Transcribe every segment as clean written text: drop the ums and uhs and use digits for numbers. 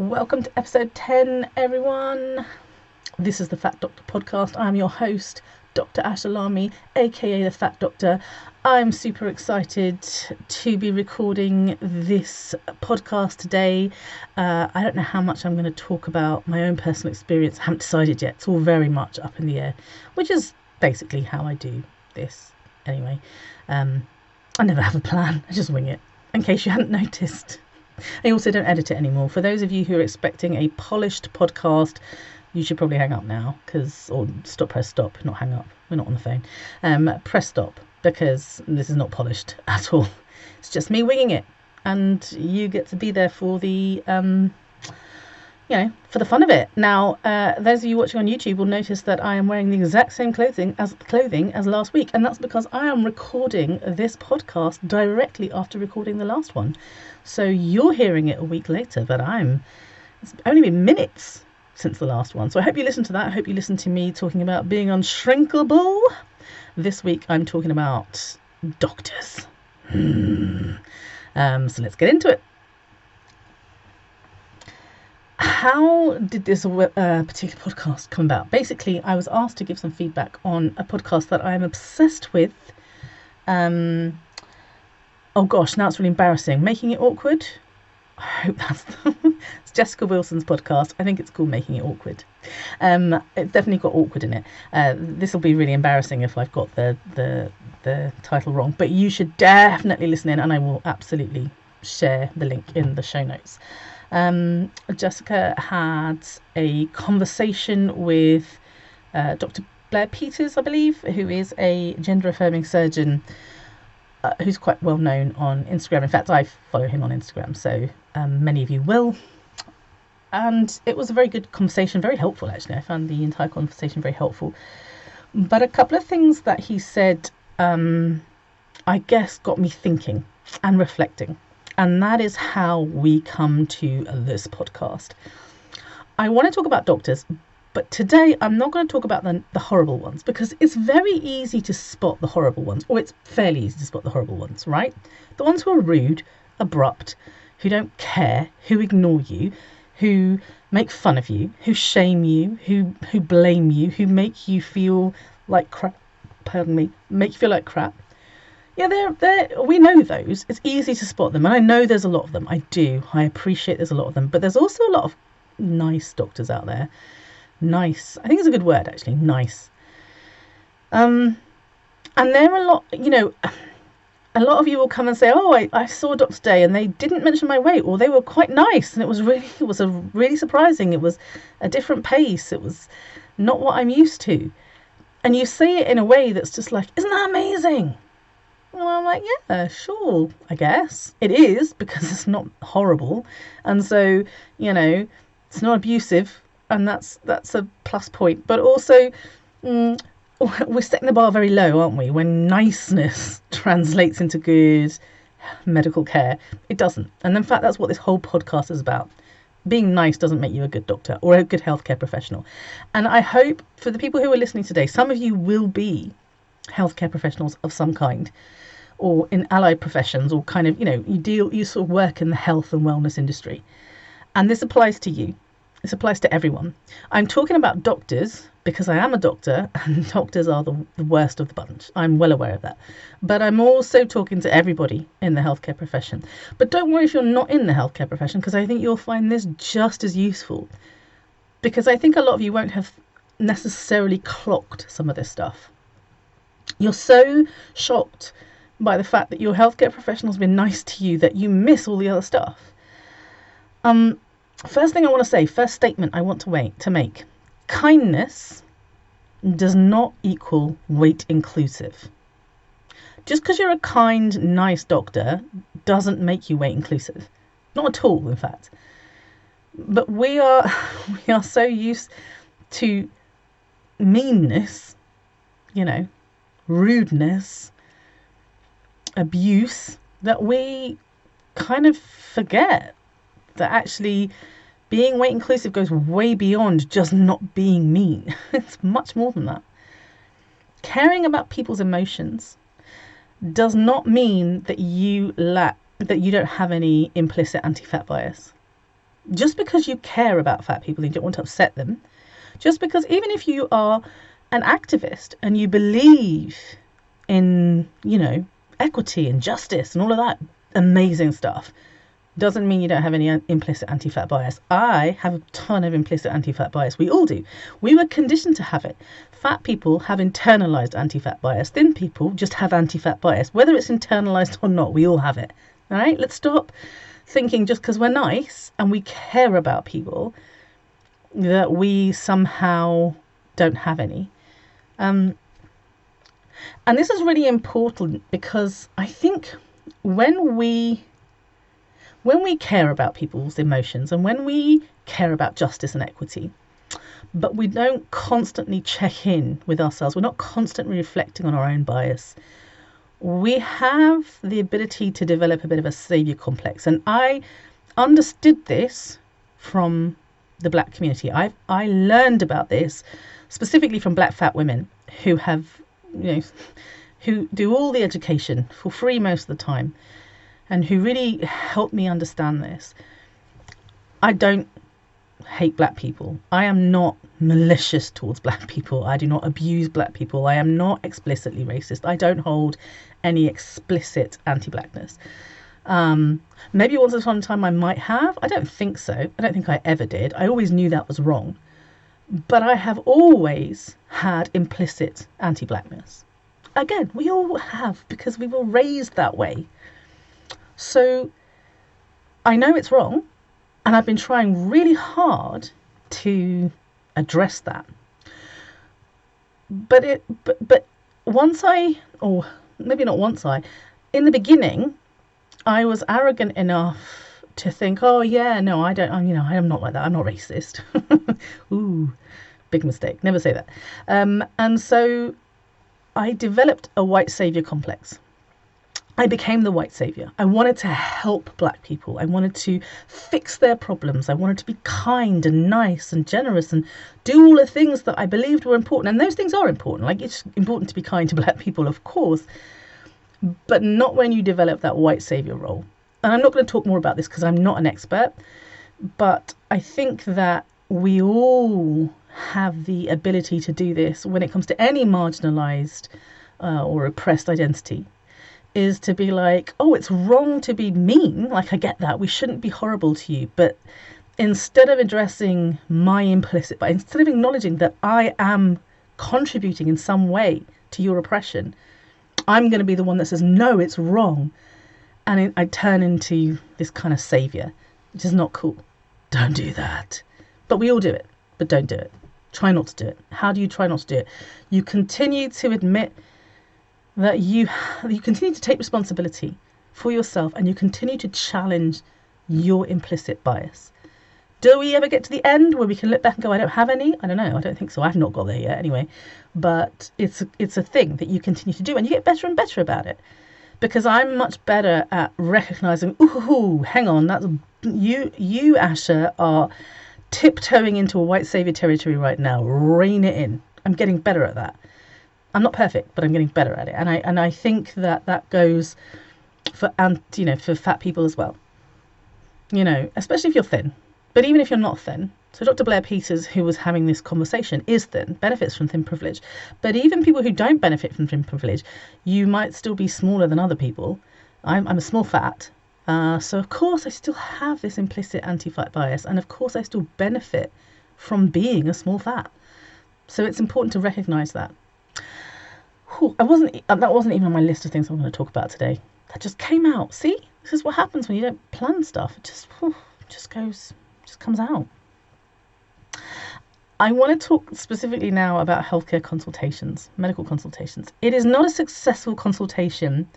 Welcome to episode 10, everyone. This is the Fat Doctor podcast. I'm your host, Dr. Asha Lamy, aka the Fat Doctor. I'm super excited to be recording this podcast today. I don't know how much I'm going to talk about my own personal experience. I haven't decided yet. It's all very much up in the air, which is basically how I do this anyway. I never have a plan. I just wing it, in case you hadn't noticed. I also don't edit it anymore. For those of you who are expecting a polished podcast, you should probably hang up now, or press stop, not hang up. We're not on the phone. Press stop, because this is not polished at all. It's just me winging it, and you get to be there for the, for the fun of it. Now, those of you watching on YouTube will notice that I am wearing the exact same clothing as last week, and that's because I am recording this podcast directly after recording the last one. So you're hearing it a week later, but it's only been minutes since the last one. So I hope you listen to that. I hope you listen to me talking about being unshrinkable. This week I'm talking about doctors. So let's get into it. How did this particular podcast come about? Basically, I was asked to give some feedback on a podcast that I'm obsessed with. Oh gosh, now it's really embarrassing. Making It Awkward. I hope it's Jessica Wilson's podcast. I think it's called Making It Awkward. It's definitely got awkward in it. This will be really embarrassing if I've got the title wrong, but you should definitely listen in, and I will absolutely share the link in the show notes. Jessica had a conversation with Dr. Blair Peters, I believe, who is a gender-affirming surgeon who's quite well known on Instagram. In fact, I follow him on Instagram, so many of you will. And it was a very good conversation, very helpful actually. I found the entire conversation very helpful. But a couple of things that he said, I guess, got me thinking and reflecting. And that is how we come to this podcast. I want to talk about doctors, but today I'm not going to talk about the horrible ones, because it's very easy to spot the horrible ones, or it's fairly easy to spot the horrible ones, right? The ones who are rude, abrupt, who don't care, who ignore you, who make fun of you, who shame you, who blame you, who make you feel like crap. Make you feel like crap. Yeah, we know those. It's easy to spot them, and I know there's a lot of them. I appreciate there's a lot of them, but there's also a lot of nice doctors out there. Nice. I think it's a good word, actually. Nice. And there are a lot, a lot of you will come and say, oh, I saw a doctor today and they didn't mention my weight, or they were quite nice, and it was really surprising. It was a different pace. It was not what I'm used to. And you say it in a way that's just like, isn't that amazing? Well, I'm like, yeah, sure, I guess. It is, because it's not horrible. And so, it's not abusive. And that's a plus point. But also, we're setting the bar very low, aren't we? When niceness translates into good medical care, it doesn't. And in fact, that's what this whole podcast is about. Being nice doesn't make you a good doctor or a good healthcare professional. And I hope for the people who are listening today, some of you will be healthcare professionals of some kind, or in allied professions, or kind of, you sort of work in the health and wellness industry. And this applies to you. This applies to everyone. I'm talking about doctors because I am a doctor, and doctors are the worst of the bunch. I'm well aware of that. But I'm also talking to everybody in the healthcare profession. But don't worry if you're not in the healthcare profession, because I think you'll find this just as useful. Because I think a lot of you won't have necessarily clocked some of this stuff. You're so shocked by the fact that your healthcare professional's been nice to you that you miss all the other stuff. First thing I want to say, first statement I want to make. Kindness does not equal weight inclusive. Just because you're a kind, nice doctor doesn't make you weight inclusive. Not at all, in fact. But we are so used to meanness, rudeness, abuse, that we kind of forget that actually being weight inclusive goes way beyond just not being mean. It's much more than that. Caring about people's emotions does not mean that you don't have any implicit anti-fat bias. Just because you care about fat people and you don't want to upset them, just because even if you are an activist and you believe in, equity and justice and all of that amazing stuff, doesn't mean you don't have any implicit anti-fat bias. I have a ton of implicit anti-fat bias. We all do. We were conditioned to have it. Fat people have internalized anti-fat bias. Thin people just have anti-fat bias. Whether it's internalized or not, we all have it. All right? Let's stop thinking just because we're nice and we care about people that we somehow don't have any. And this is really important because I think when we care about people's emotions and when we care about justice and equity, but we don't constantly check in with ourselves, we're not constantly reflecting on our own bias, we have the ability to develop a bit of a saviour complex. And I understood this from the Black community. I learned about this specifically from Black fat women who have, who do all the education for free most of the time, and who really helped me understand this. I don't hate Black people. I am not malicious towards Black people. I do not abuse Black people. I am not explicitly racist. I don't hold any explicit anti-Blackness. Maybe once upon a time I might have. I don't think so. I don't think I ever did. I always knew that was wrong. But I have always had implicit anti-Blackness. Again, we all have, because we were raised that way. So I know it's wrong, and I've been trying really hard to address that. But once or maybe not once in the beginning, I was arrogant enough to think, oh yeah, no, I am not like that. I'm not racist. Ooh, big mistake. Never say that. And so I developed a white saviour complex. I became the white saviour. I wanted to help Black people. I wanted to fix their problems. I wanted to be kind and nice and generous and do all the things that I believed were important. And those things are important. Like, it's important to be kind to Black people, of course, but not when you develop that white saviour role. And I'm not going to talk more about this because I'm not an expert, but I think that we all have the ability to do this when it comes to any marginalised or oppressed identity. Is to be like, oh, it's wrong to be mean. Like, I get that. We shouldn't be horrible to you. But instead of addressing my implicit, but instead of acknowledging that I am contributing in some way to your oppression, I'm going to be the one that says, no, it's wrong. And I turn into this kind of saviour, which is not cool. Don't do that. But we all do it. But don't do it. Try not to do it. How do you try not to do it? You continue to admit that you continue to take responsibility for yourself, and you continue to challenge your implicit bias. Do we ever get to the end where we can look back and go, I don't have any? I don't know. I don't think so. I've not got there yet anyway. But it's a thing that you continue to do, and you get better and better about it. Because I'm much better at recognizing, ooh, hang on, that's you, Asha, are tiptoeing into a white saviour territory right now. Rein it in. I'm getting better at that. I'm not perfect, but I'm getting better at it. And I think that goes for fat people as well. Especially if you're thin. But even if you're not thin. So Dr. Blair Peters, who was having this conversation, is thin, benefits from thin privilege. But even people who don't benefit from thin privilege, you might still be smaller than other people. I'm a small fat. So of course I still have this implicit anti-fat bias. And of course I still benefit from being a small fat. So it's important to recognise that. That wasn't even on my list of things I'm going to talk about today. That just came out. See, this is what happens when you don't plan stuff. It just comes out. I want to talk specifically now about healthcare consultations, medical consultations. It is not a successful consultation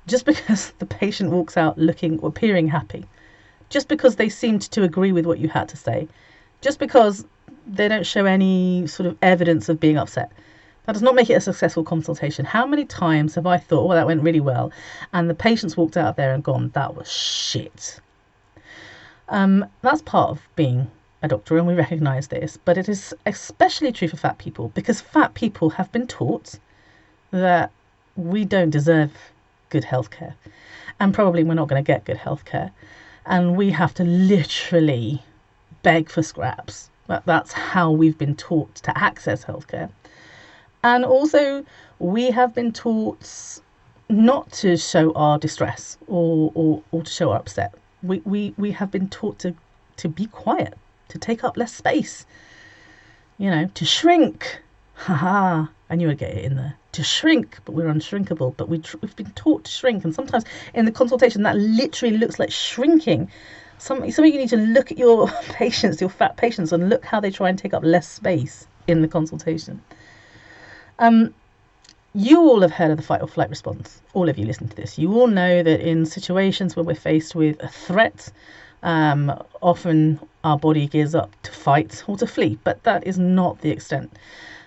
just because the patient walks out looking or appearing happy, just because they seemed to agree with what you had to say, just because they don't show any sort of evidence of being upset. That does not make it a successful consultation. How many times have I thought, that went really well, and the patient's walked out there and gone, that was shit. That's part of being a doctor, and we recognise this, but it is especially true for fat people, because fat people have been taught that we don't deserve good healthcare, and probably we're not going to get good healthcare. and we have to literally beg for scraps. That's how we've been taught to access healthcare. And also, we have been taught not to show our distress or to show our upset. We have been taught to be quiet, to take up less space, to shrink. Haha, I knew I'd get it in there. To shrink, but we're unshrinkable. But we've been taught to shrink, and sometimes in the consultation that literally looks like shrinking. Something you need to look at your patients, your fat patients, and look how they try and take up less space in the consultation. You all have heard of the fight or flight response. All of you listening to this, you all know that in situations where we're faced with a threat, often our body gears up to fight or to flee, but that is not the extent.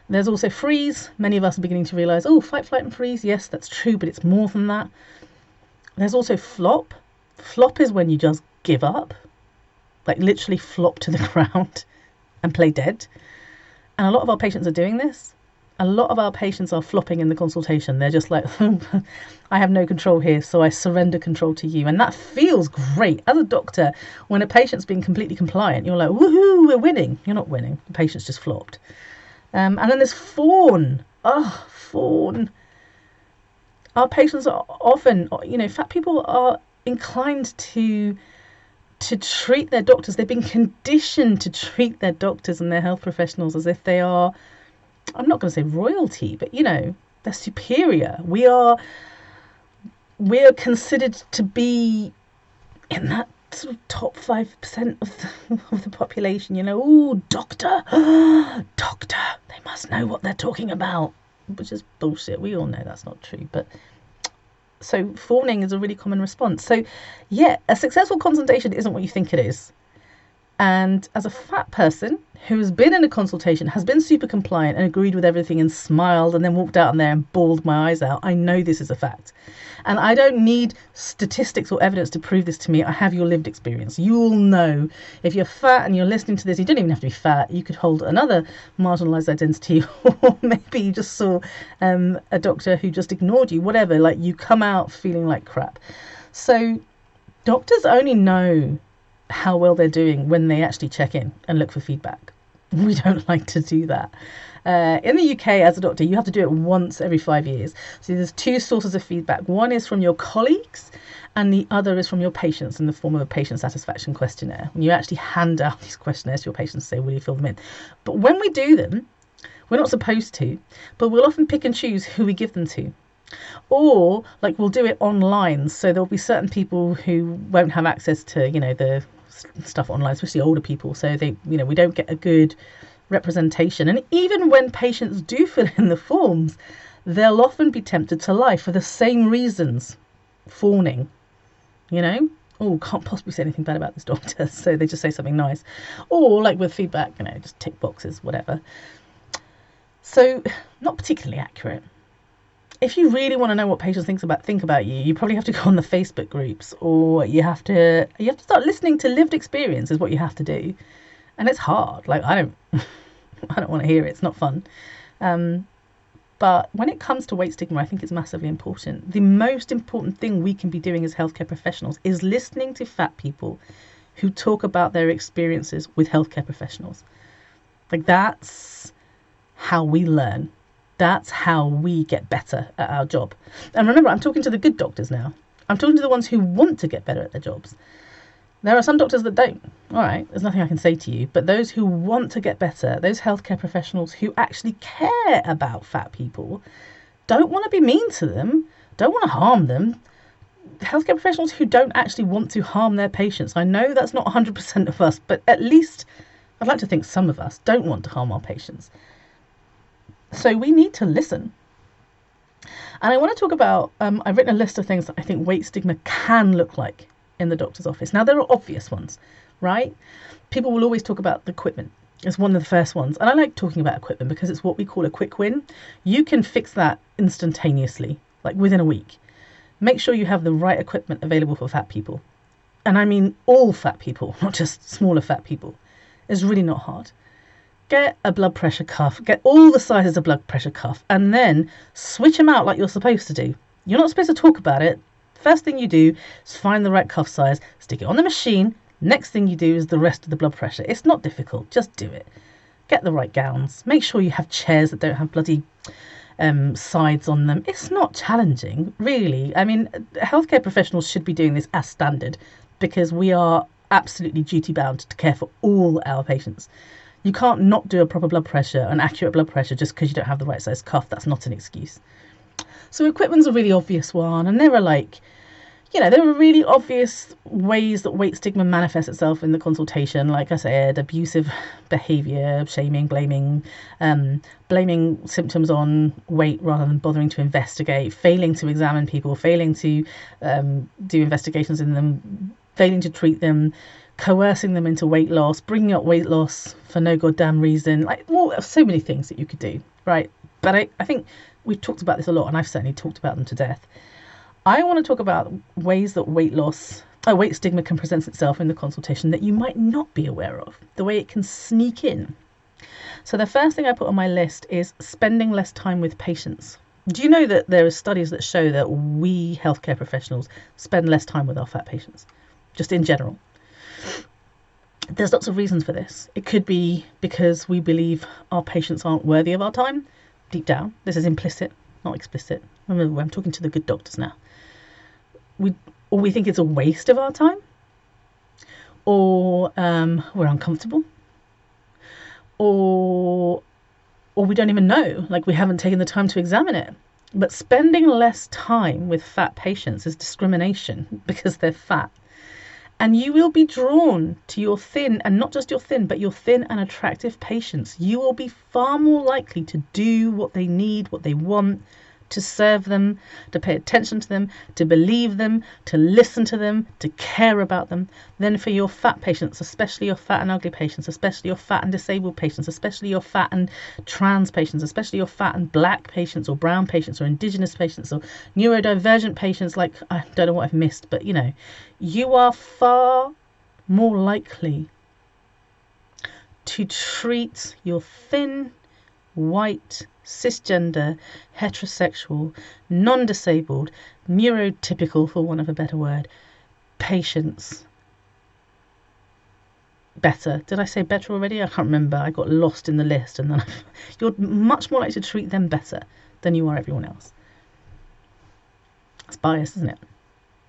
There's also freeze. Many of us are beginning to realise, fight, flight and freeze. Yes, that's true, but it's more than that. There's also flop. Flop is when you just give up, like literally flop to the ground and play dead. And a lot of our patients are doing this. A lot of our patients are flopping in the consultation. They're just like, I have no control here, so I surrender control to you. And that feels great. As a doctor, when a patient's being completely compliant, you're like, woohoo, we're winning. You're not winning. The patient's just flopped. And then there's fawn. Fawn. Our patients are often, fat people are inclined to treat their doctors. They've been conditioned to treat their doctors and their health professionals as if they are, I'm not going to say royalty, but they're superior. We're considered to be in that sort of top 5% of the population. Doctor, they must know what they're talking about, which is bullshit. We all know that's not true, but so fawning is a really common response. So yeah, a successful consultation isn't what you think it is. And as a fat person who has been in a consultation, has been super compliant and agreed with everything and smiled and then walked out there and bawled my eyes out, I know this is a fact. And I don't need statistics or evidence to prove this to me. I have your lived experience. You all know if you're fat and you're listening to this, you don't even have to be fat. You could hold another marginalised identity, or maybe you just saw a doctor who just ignored you, whatever. Like, you come out feeling like crap. So doctors only know how well they're doing when they actually check in and look for feedback. We don't like to do that. In the UK, as a doctor, you have to do it once every 5 years. So there's two sources of feedback. One is from your colleagues, and the other is from your patients in the form of a patient satisfaction questionnaire. When you actually hand out these questionnaires to your patients, say, will you fill them in? But when we do them, we're not supposed to, but we'll often pick and choose who we give them to. Or, like, we'll do it online, so there'll be certain people who won't have access to, the stuff online, especially older people, so they, we don't get a good representation. And even when patients do fill in the forms, they'll often be tempted to lie for the same reasons. Fawning, can't possibly say anything bad about this doctor, so they just say something nice. Or, like with feedback, just tick boxes, whatever. So not particularly accurate. If you really want to know what patients think about you, you probably have to go on the Facebook groups, or you have to start listening to lived experience is what you have to do. And it's hard. Like, I don't want to hear it. It's not fun. But when it comes to weight stigma, I think it's massively important. The most important thing we can be doing as healthcare professionals is listening to fat people who talk about their experiences with healthcare professionals. Like, that's how we learn. That's how we get better at our job. And remember, I'm talking to the good doctors now. I'm talking to the ones who want to get better at their jobs. There are some doctors that don't. All right, there's nothing I can say to you. But those who want to get better, those healthcare professionals who actually care about fat people, don't want to be mean to them, don't want to harm them. Healthcare professionals who don't actually want to harm their patients. I know that's not 100% of us, but at least I'd like to think some of us don't want to harm our patients. So we need to listen. And I want to talk about, I've written a list of things that I think weight stigma can look like in the doctor's office. Now, there are obvious ones, right? People will always talk about the equipment. It's one of the first ones. And I like talking about equipment because it's what we call a quick win. You can fix that instantaneously, like within a week. Make sure you have the right equipment available for fat people. And I mean all fat people, not just smaller fat people. It's really not hard. Get a blood pressure cuff, get all the sizes of blood pressure cuff, and then switch them out like you're supposed to do. You're not supposed to talk about it. First thing you do is find the right cuff size, stick it on the machine. Next thing you do is the rest of the blood pressure. It's not difficult, just do it. Get the right gowns. Make sure you have chairs that don't have bloody sides on them. It's not challenging, really. I mean, healthcare professionals should be doing this as standard because we are absolutely duty bound to care for all our patients. You can't not do a proper blood pressure, an accurate blood pressure, just because you don't have the right size cuff. That's not an excuse. So equipment's a really obvious one, and there are there are really obvious ways that weight stigma manifests itself in the consultation. Like I said, abusive behaviour, shaming, blaming, blaming symptoms on weight rather than bothering to investigate, failing to examine people, failing to do investigations in them, failing to treat them, coercing them into weight loss, bringing up weight loss for no goddamn reason. So many things that you could do, right? But I think we've talked about this a lot, and I've certainly talked about them to death. I want to talk about ways that weight stigma can present itself in the consultation that you might not be aware of, the way it can sneak in. So the first thing I put on my list is spending less time with patients. Do you know that there are studies that show that we healthcare professionals spend less time with our fat patients, just in general? There's lots of reasons for this. It could be because we believe our patients aren't worthy of our time. Deep down, this is implicit, not explicit. Remember, I'm talking to the good doctors now. We think it's a waste of our time, or we're uncomfortable, or we don't even know, like we haven't taken the time to examine it. But spending less time with fat patients is discrimination because they're fat. And you will be drawn to your thin, and not just your thin, but your thin and attractive patients. You will be far more likely to do what they need, what they want, to serve them, to pay attention to them, to believe them, to listen to them, to care about them, than for your fat patients, especially your fat and ugly patients, especially your fat and disabled patients, especially your fat and trans patients, especially your fat and black patients or brown patients or indigenous patients or neurodivergent patients. Like, I don't know what I've missed, but you are far more likely to treat your thin, white, cisgender, heterosexual, non-disabled, neurotypical, for want of a better word, patients better. Did I say better already? I can't remember. I got lost in the list. And then you're much more likely to treat them better than you are everyone else. That's bias, isn't it?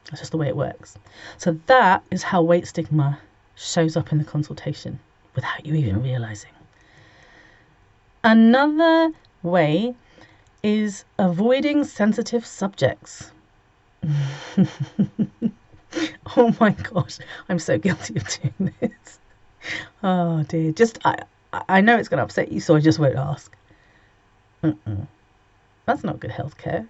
That's just the way it works. So that is how weight stigma shows up in the consultation without you even realising. Another way is avoiding sensitive subjects. Oh my gosh, I'm so guilty of doing this. Oh dear, I know it's going to upset you, so I just won't ask. That's not good healthcare.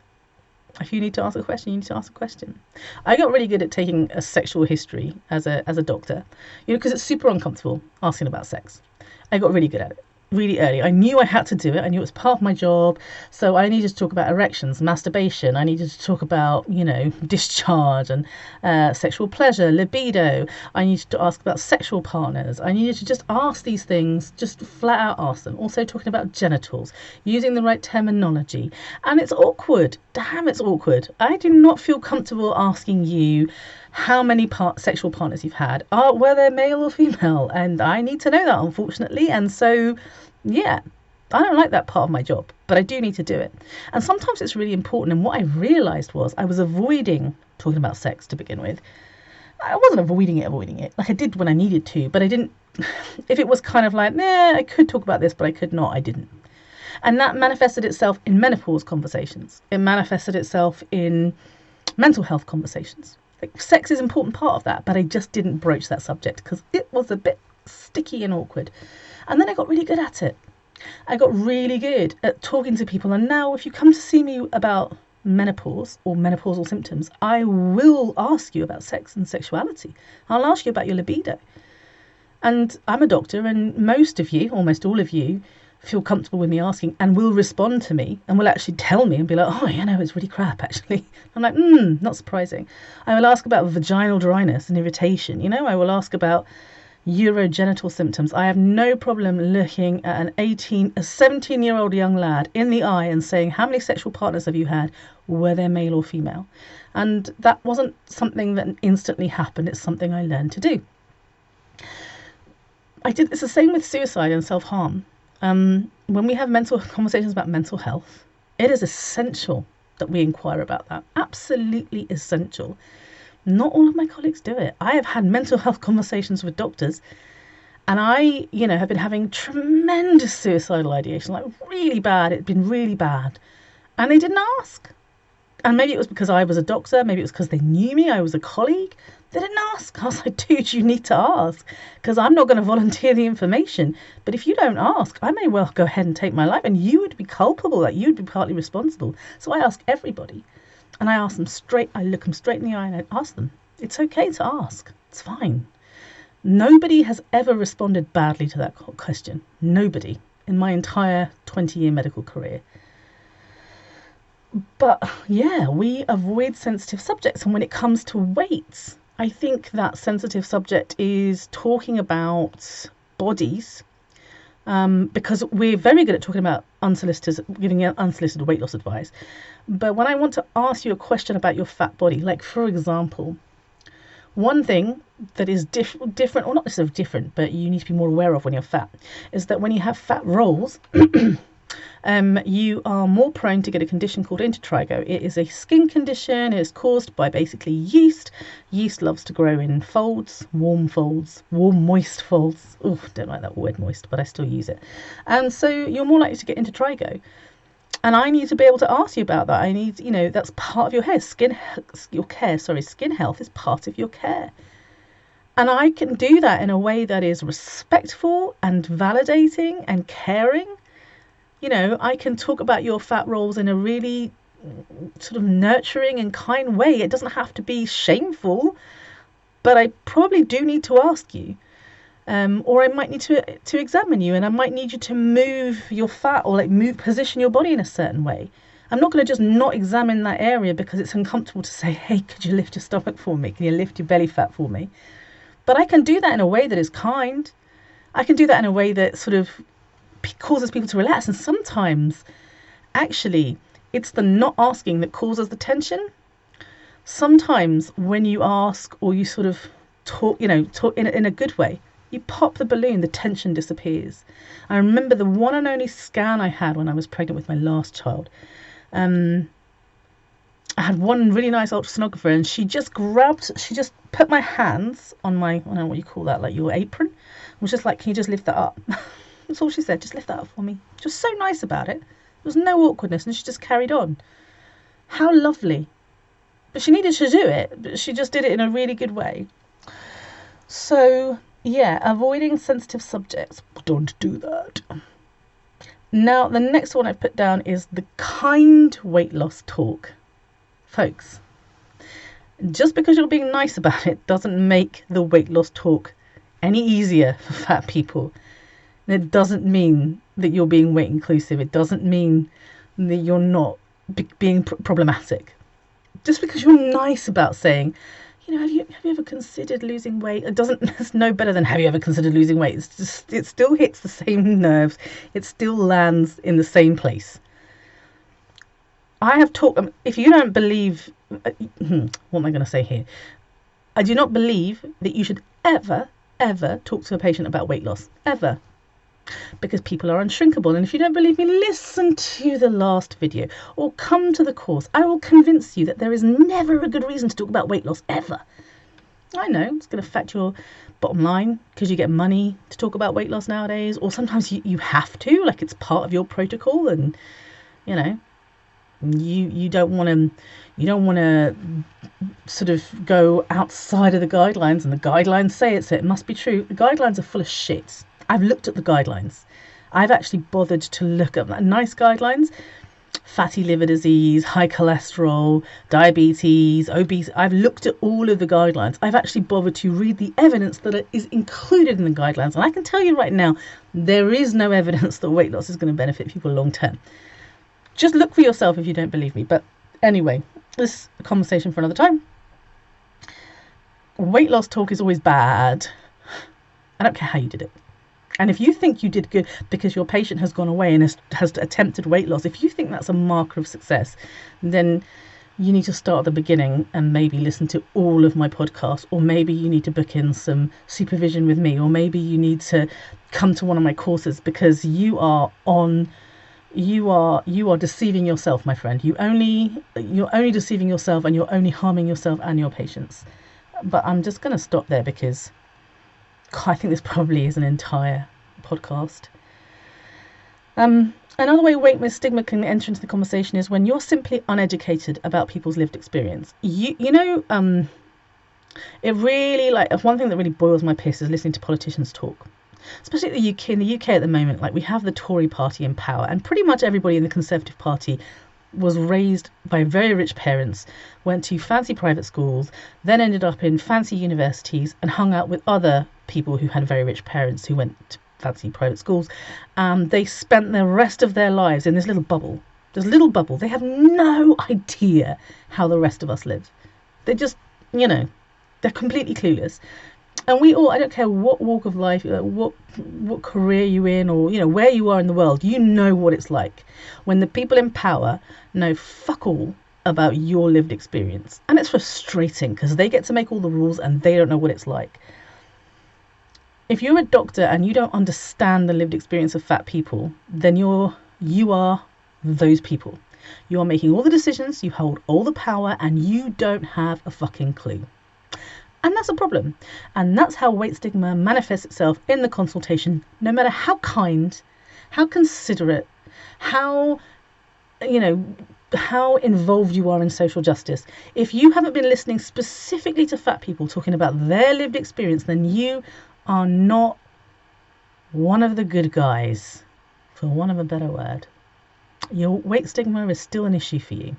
If you need to ask a question, you need to ask a question. I got really good at taking a sexual history as a doctor, because it's super uncomfortable asking about sex. I got really good at it. Really early. I knew I had to do it. I knew it was part of my job. So I needed to talk about erections, masturbation. I needed to talk about, discharge and sexual pleasure, libido. I needed to ask about sexual partners. I needed to just ask these things, just flat out ask them. Also talking about genitals, using the right terminology. And it's awkward. Damn, it's awkward. I do not feel comfortable asking you how many sexual partners you've had. Were they male or female? And I need to know that, unfortunately. And so, yeah, I don't like that part of my job, but I do need to do it. And sometimes it's really important. And what I realised was I was avoiding talking about sex to begin with. I wasn't avoiding it. Like I did when I needed to, but I didn't. If it was kind of like, I could talk about this, but I could not, I didn't. And that manifested itself in menopause conversations. It manifested itself in mental health conversations. Sex is an important part of that, but I just didn't broach that subject because it was a bit sticky and awkward. And then I got really good at it. I got really good at talking to people. And now if you come to see me about menopause or menopausal symptoms, I will ask you about sex and sexuality. I'll ask you about your libido. And I'm a doctor, and most of you, almost all of you, feel comfortable with me asking and will respond to me and will actually tell me and be like, it's really crap actually. I'm like, not surprising. I will ask about vaginal dryness and irritation. I will ask about, urogenital symptoms. I have no problem looking at a 17-year-old young lad in the eye and saying, how many sexual partners have you had? Were they male or female? And that wasn't something that instantly happened. It's something I learned to do. It's the same with suicide and self-harm. When we have conversations about mental health, it is essential that we inquire about that. Absolutely essential. Not all of my colleagues do it. I have had mental health conversations with doctors, and I, have been having tremendous suicidal ideation, like really bad. It'd been really bad. And they didn't ask. And maybe it was because I was a doctor. Maybe it was because they knew me. I was a colleague. They didn't ask. I was like, dude, you need to ask, because I'm not going to volunteer the information. But if you don't ask, I may well go ahead and take my life, and you would be culpable. Like, you would be partly responsible. So I ask everybody. And I ask them straight, I look them straight in the eye and I ask them. It's okay to ask. It's fine. Nobody has ever responded badly to that question. Nobody in my entire 20-year medical career. But yeah, we avoid sensitive subjects. And when it comes to weights, I think that sensitive subject is talking about bodies. Because we're very good at talking about giving unsolicited weight loss advice. But when I want to ask you a question about your fat body, like for example, one thing that is different, or not necessarily different, but you need to be more aware of when you're fat, is that when you have fat rolls, you are more prone to get a condition called intertrigo. It is a skin condition. It is caused by basically yeast. Yeast loves to grow in folds, warm, moist folds. Oh, don't like that word moist, but I still use it. And so you're more likely to get intertrigo. And I need to be able to ask you about that. I need, that's part of your hair. Skin health is part of your care. And I can do that in a way that is respectful and validating and caring. I can talk about your fat rolls in a really sort of nurturing and kind way. It doesn't have to be shameful, but I probably do need to ask you. Or I might need to examine you, and I might need you to move your fat or position your body in a certain way. I'm not going to just not examine that area because it's uncomfortable to say, hey, could you lift your stomach for me? Can you lift your belly fat for me? But I can do that in a way that is kind. I can do that in a way that sort of causes people to relax. And sometimes, actually, it's the not asking that causes the tension. Sometimes when you ask, or you sort of talk in a good way, you pop the balloon, the tension disappears. I remember the one and only scan I had when I was pregnant with my last child. I had one really nice ultrasonographer, and she just put my hands on my, I don't know what you call that, like your apron. I was just like, can you just lift that up? That's all she said, just lift that up for me. Just so nice about it. There was no awkwardness, and she just carried on. How lovely. But she needed to do it, but she just did it in a really good way. So, yeah, avoiding sensitive subjects. Don't do that. Now, the next one I put down is the kind weight loss talk. Folks, just because you're being nice about it doesn't make the weight loss talk any easier for fat people. It doesn't mean that you're being weight inclusive. It doesn't mean that you're not being problematic. Just because you're nice about saying, have you ever considered losing weight? It's no better than have you ever considered losing weight. It still hits the same nerves. It still lands in the same place. I have talked, if you don't believe, what am I going to say here? I do not believe that you should ever talk to a patient about weight loss. Ever. Because people are unshrinkable. And if you don't believe me, listen to the last video or come to the course. I will convince you that there is never a good reason to talk about weight loss, ever. I know it's going to affect your bottom line because you get money to talk about weight loss nowadays, or sometimes you have to, like it's part of your protocol, and you don't want to sort of go outside of the guidelines, and the guidelines say it, so it must be true. The guidelines are full of shit. I've looked at the guidelines. I've actually bothered to look at nice guidelines. Fatty liver disease, high cholesterol, diabetes, obesity. I've looked at all of the guidelines. I've actually bothered to read the evidence that is included in the guidelines. And I can tell you right now, there is no evidence that weight loss is going to benefit people long term. Just look for yourself if you don't believe me. But anyway, this is a conversation for another time. Weight loss talk is always bad. I don't care how you did it. And if you think you did good because your patient has gone away and has attempted weight loss, if you think that's a marker of success, then you need to start at the beginning and maybe listen to all of my podcasts, or maybe you need to book in some supervision with me, or maybe you need to come to one of my courses, because you are deceiving yourself, my friend. You're only deceiving yourself, and you're only harming yourself and your patients. But I'm just going to stop there, because I think this probably is an entire podcast. Another way weight stigma can enter into the conversation is when you're simply uneducated about people's lived experience. It really, one thing that really boils my piss is listening to politicians talk, especially in the UK at the moment. We have the Tory party in power, and pretty much everybody in the Conservative Party was raised by very rich parents, went to fancy private schools, then ended up in fancy universities and hung out with other people who had very rich parents who went to fancy private schools. They spent the rest of their lives in this little bubble. They have no idea how the rest of us live. They just, they're completely clueless. And we all, I don't care what walk of life, what career you're in, or where you are in the world, you know what it's like when the people in power know fuck all about your lived experience. And it's frustrating, because they get to make all the rules and they don't know what it's like. If you're a doctor and you don't understand the lived experience of fat people, then you are those people. You are making all the decisions, you hold all the power, and you don't have a fucking clue. And that's a problem. And that's how weight stigma manifests itself in the consultation, no matter how kind, how considerate, how involved you are in social justice. If you haven't been listening specifically to fat people talking about their lived experience, then you are not one of the good guys, for want of a better word. Your weight stigma is still an issue for you.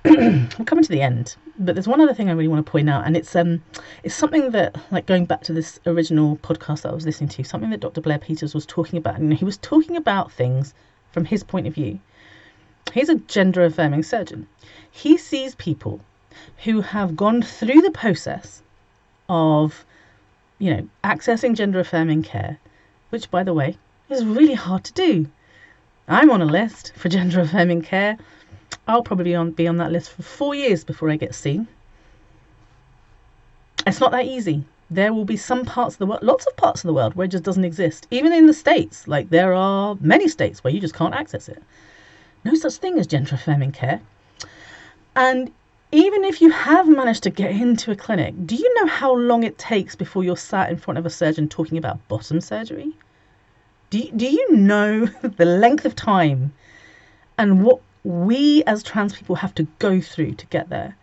We're coming to the end, but there's one other thing I really want to point out, and it's something that, going back to this original podcast that I was listening to, something that Dr. Blair Peters was talking about, and he was talking about things from his point of view. He's a gender affirming surgeon. He sees people who have gone through the process of, accessing gender affirming care, which, by the way, is really hard to do. I'm on a list for gender affirming care. I'll probably be on that list for 4 years before I get seen. It's not that easy. There will be some parts of the world, lots of parts of the world, where it just doesn't exist. Even in the States, there are many states where you just can't access it. No such thing as gender affirming care. And even if you have managed to get into a clinic, do you know how long it takes before you're sat in front of a surgeon talking about bottom surgery? Do you know the length of time and what we as trans people have to go through to get there?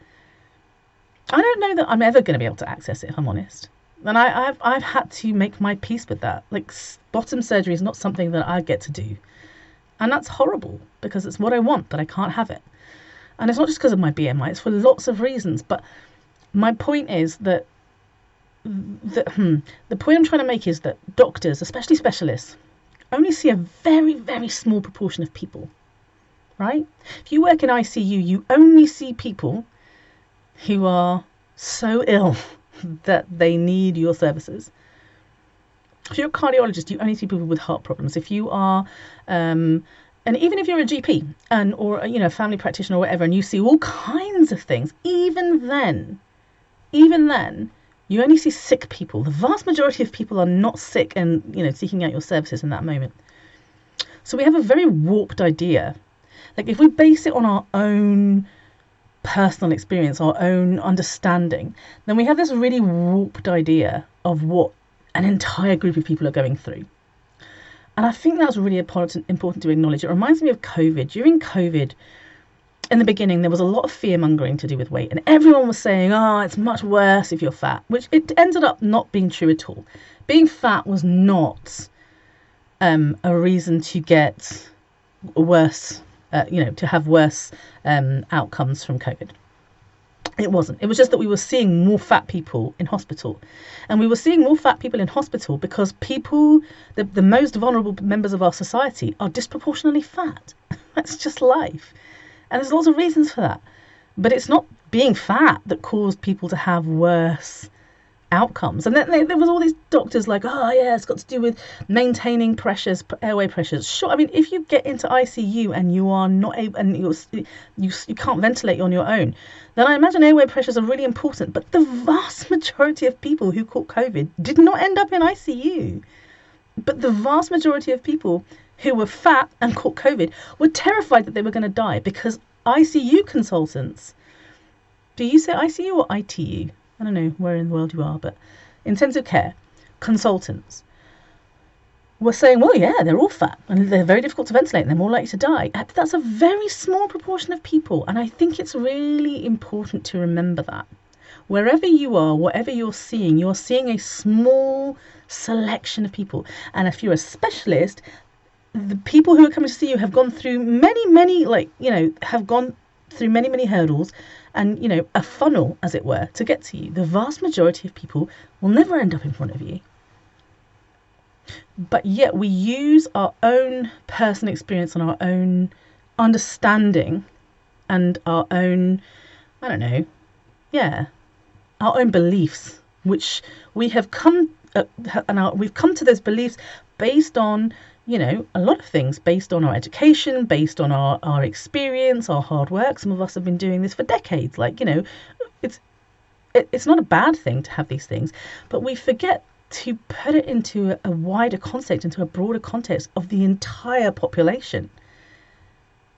I don't know that I'm ever going to be able to access it, if I'm honest. And I've had to make my peace with that. Bottom surgery is not something that I get to do. And that's horrible, because it's what I want, but I can't have it. And it's not just because of my BMI, it's for lots of reasons. But my point is that the point I'm trying to make is that doctors, especially specialists, only see a very, very small proportion of people, right? If you work in ICU, you only see people who are so ill that they need your services. If you're a cardiologist, you only see people with heart problems. If you are, and even if you're a GP or a family practitioner or whatever, and you see all kinds of things, even then, you only see sick people. The vast majority of people are not sick and, seeking out your services in that moment. So we have a very warped idea. If we base it on our own personal experience, our own understanding, then we have this really warped idea of what an entire group of people are going through. And I think that's really important to acknowledge. It reminds me of COVID. During COVID, in the beginning, there was a lot of fear-mongering to do with weight. And everyone was saying, it's much worse if you're fat, which it ended up not being true at all. Being fat was not a reason to get worse, to have worse outcomes from COVID. It wasn't. It was just that we were seeing more fat people in hospital. And we were seeing more fat people in hospital because people, the most vulnerable members of our society, are disproportionately fat. That's just life. And there's lots of reasons for that. But it's not being fat that caused people to have worse outcomes. And then there was all these doctors like, oh yeah, it's got to do with maintaining pressures, airway pressures. Sure, I mean, if you get into ICU and you are not able, and you can't ventilate on your own, then I imagine airway pressures are really important. But the vast majority of people who caught COVID did not end up in ICU. But the vast majority of people who were fat and caught COVID were terrified that they were going to die, because ICU consultants, do you say ICU or ITU? I don't know where in the world you are, but intensive care consultants were saying, well, yeah, they're all fat and they're very difficult to ventilate and they're more likely to die. But that's a very small proportion of people. And I think it's really important to remember that. Wherever you are, whatever you're seeing a small selection of people. And if you're a specialist, the people who are coming to see you have gone through many, have gone through many hurdles and, a funnel, as it were, to get to you. The vast majority of people will never end up in front of you. But yet we use our own personal experience and our own understanding and our own, our own beliefs, which we have come we've come to those beliefs based on, a lot of things, based on our education, based on our experience, our hard work. Some of us have been doing this for decades. It's not a bad thing to have these things, but we forget to put it into a wider context, into a broader context of the entire population.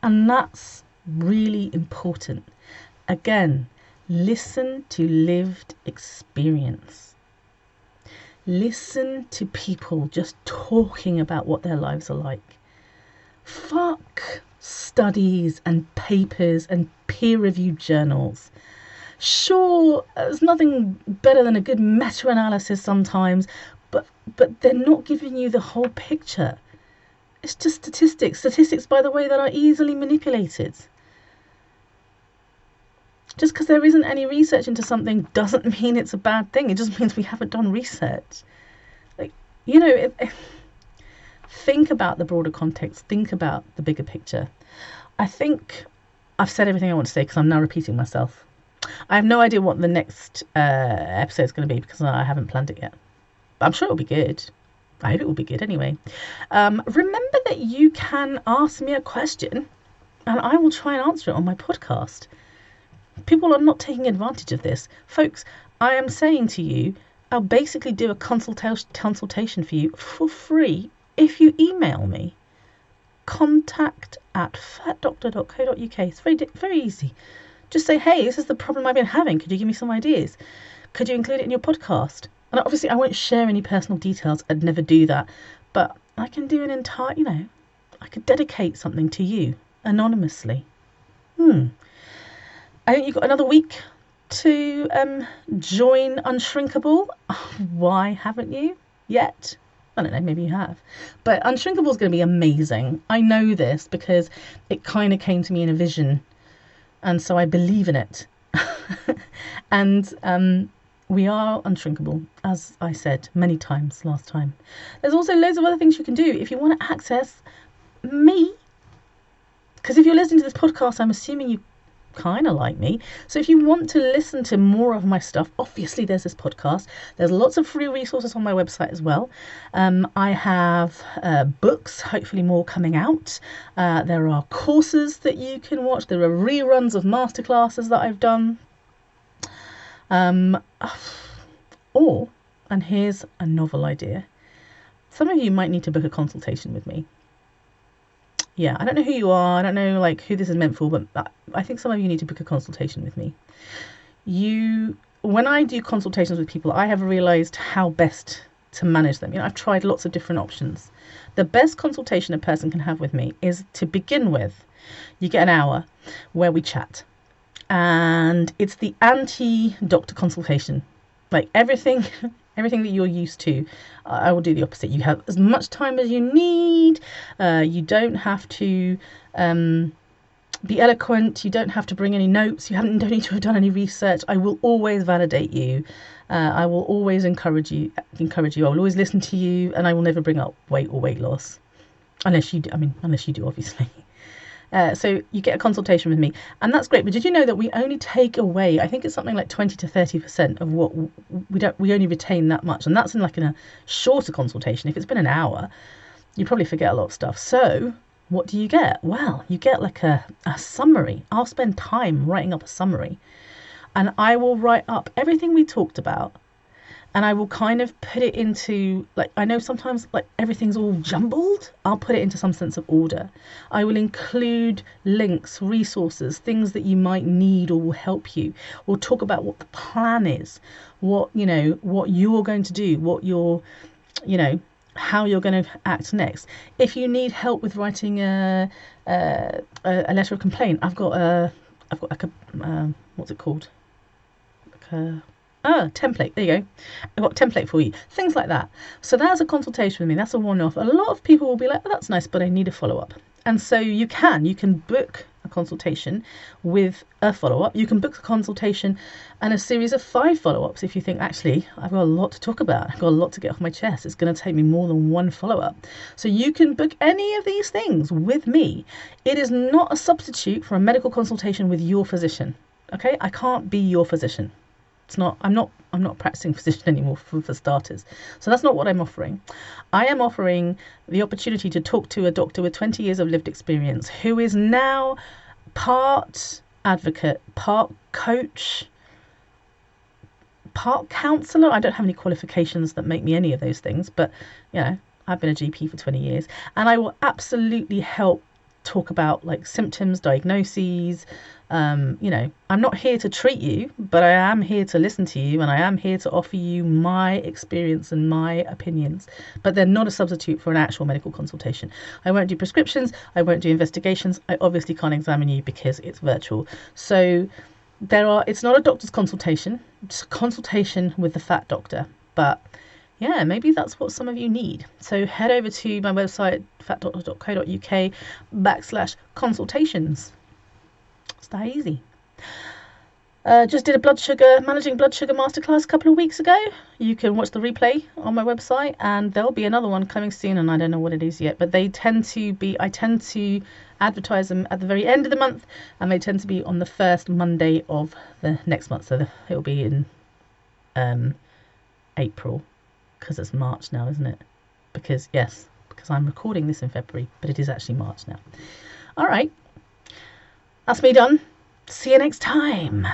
And that's really important. Again, listen to lived experience. Listen to people just talking about what their lives are like. Fuck studies and papers and peer-reviewed journals. Sure, there's nothing better than a good meta-analysis sometimes, but they're not giving you the whole picture. It's just statistics. Statistics, by the way, that are easily manipulated. Just because there isn't any research into something doesn't mean it's a bad thing. It just means we haven't done research. Think about the broader context. Think about the bigger picture. I think I've said everything I want to say because I'm now repeating myself. I have no idea what the next episode is going to be because I haven't planned it yet. But I'm sure it'll be good. I hope it will be good anyway. Remember that you can ask me a question and I will try and answer it on my podcast. People are not taking advantage of this. Folks, I am saying to you, I'll basically do a consultation for you for free if you email me. contact@fatdoctor.co.uk. It's very easy. Just say, hey, this is the problem I've been having. Could you give me some ideas? Could you include it in your podcast? And obviously I won't share any personal details. I'd never do that. But I can do an entire, I could dedicate something to you anonymously. I think you've got another week to join Unshrinkable. Why haven't you yet? I don't know, maybe you have. But Unshrinkable is going to be amazing. I know this because it kind of came to me in a vision. And so I believe in it. And we are unshrinkable, as I said many times last time. There's also loads of other things you can do if you want to access me. Because if you're listening to this podcast, I'm assuming you kind of like me. So if you want to listen to more of my stuff, obviously there's this podcast. There's lots of free resources on my website as well. I have books, hopefully more coming out. There are courses that you can watch. There are reruns of masterclasses that I've done. And here's a novel idea. Some of you might need to book a consultation with me. Yeah, I don't know who you are. I don't know who this is meant for, but I think some of you need to book a consultation with me. When I do consultations with people, I have realized how best to manage them. I've tried lots of different options. The best consultation a person can have with me is, to begin with, you get an hour where we chat. And it's the anti-doctor consultation. Everything that you're used to, I will do the opposite. You have as much time as you need. You don't have to be eloquent. You don't have to bring any notes. You don't need to have done any research. I will always validate you. I will always encourage you. I will always listen to you, and I will never bring up weight or weight loss, unless you do, obviously. So you get a consultation with me, and that's great. But did you know that we only take away, I think it's something like 20 to 30% of what we only retain that much, and that's in a shorter consultation. If it's been an hour, you probably forget a lot of stuff. So what do you get? Well, you get like a summary. I'll spend time writing up a summary, and I will write up everything we talked about, and I will kind of put it into, like, I know sometimes like everything's all jumbled. I'll put it into some sense of order. I will include links, resources, things that you might need or will help you. We'll talk about what the plan is, what you're going to do, what you're, how you're going to act next. If you need help with writing a letter of complaint, I've got like a what's it called? Template. There you go. I've got a template for you. Things like that. So that's a consultation with me. That's a one-off. A lot of people will be like, oh, that's nice, but I need a follow-up. And so you can book a consultation with a follow-up. You can book a consultation and a series of 5 follow-ups if you think, actually, I've got a lot to talk about. I've got a lot to get off my chest. It's going to take me more than one follow-up. So you can book any of these things with me. It is not a substitute for a medical consultation with your physician. Okay? I can't be your physician. I'm not a practicing physician anymore for starters. So that's not what I'm offering. I am offering the opportunity to talk to a doctor with 20 years of lived experience who is now part advocate, part coach, part counsellor. I don't have any qualifications that make me any of those things, but I've been a GP for 20 years, and I will absolutely help talk about like symptoms, diagnoses. I'm not here to treat you, but I am here to listen to you, and I am here to offer you my experience and my opinions, but they're not a substitute for an actual medical consultation. I won't do prescriptions. I won't do investigations. I obviously can't examine you because it's virtual. So it's not a doctor's consultation. It's a consultation with the fat doctor, but yeah, maybe that's what some of you need. So head over to my website, fatdoctor.co.uk/consultations. It's that easy. Just did a managing blood sugar masterclass a couple of weeks ago. You can watch the replay on my website, and there'll be another one coming soon, and I don't know what it is yet, but I tend to advertise them at the very end of the month, and they tend to be on the first Monday of the next month. So it'll be in April, because it's March now, isn't it? Because I'm recording this in February, but it is actually March now. All right. That's me done. See you next time.